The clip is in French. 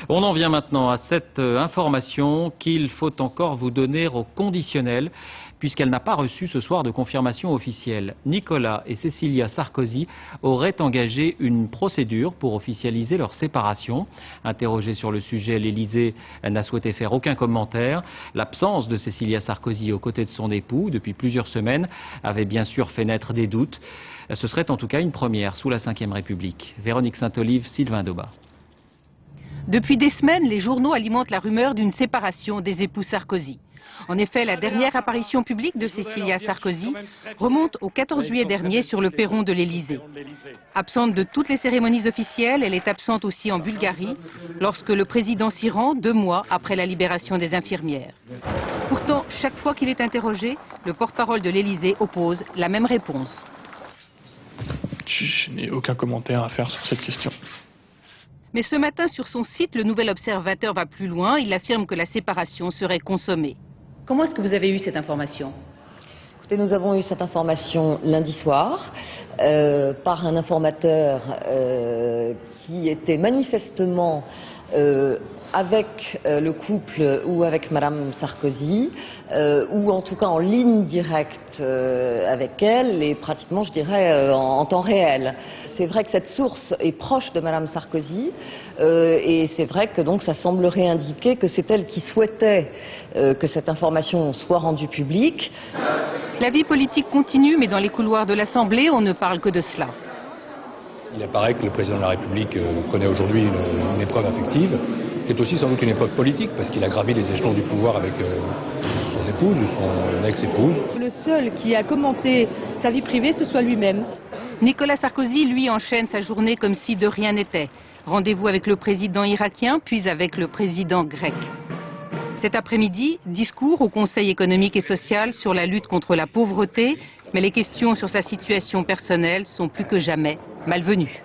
On en vient maintenant à cette information qu'il faut encore vous donner au conditionnel, puisqu'elle n'a pas reçu ce soir de confirmation officielle. Nicolas et Cécilia Sarkozy auraient engagé une procédure pour officialiser leur séparation. Interrogé sur le sujet, l'Élysée n'a souhaité faire aucun commentaire. L'absence de Cécilia Sarkozy aux côtés de son époux depuis plusieurs semaines avait bien sûr fait naître des doutes. Ce serait en tout cas une première sous la Ve République. Véronique Saint-Olive, Sylvain Doba. Depuis des semaines, les journaux alimentent la rumeur d'une séparation des époux Sarkozy. En effet, la dernière apparition publique de Cécilia Sarkozy remonte au 14 juillet dernier sur le perron de l'Élysée. Absente de toutes les cérémonies officielles, elle est absente aussi en Bulgarie, lorsque le président s'y rend 2 mois après la libération des infirmières. Pourtant, chaque fois qu'il est interrogé, le porte-parole de l'Élysée oppose la même réponse. Je n'ai aucun commentaire à faire sur cette question. Mais ce matin, sur son site, le Nouvel Observateur va plus loin. Il affirme que la séparation serait consommée. Comment est-ce que vous avez eu cette information? Écoutez, nous avons eu cette information lundi soir par un informateur qui était manifestement avec le couple ou avec Madame Sarkozy, ou en tout cas en ligne directe avec elle, et pratiquement, je dirais, en temps réel. C'est vrai que cette source est proche de Madame Sarkozy, et c'est vrai que donc ça semblerait indiquer que c'est elle qui souhaitait que cette information soit rendue publique. La vie politique continue, mais dans les couloirs de l'Assemblée, on ne parle que de cela. Il apparaît que le président de la République connaît aujourd'hui une épreuve affective, qui est aussi sans doute une épreuve politique, parce qu'il a gravi les échelons du pouvoir avec son épouse ou son ex-épouse. Le seul qui a commenté sa vie privée, ce soit lui-même. Nicolas Sarkozy, lui, enchaîne sa journée comme si de rien n'était. Rendez-vous avec le président irakien, puis avec le président grec. Cet après-midi, discours au Conseil économique et social sur la lutte contre la pauvreté, mais les questions sur sa situation personnelle sont plus que jamais malvenues.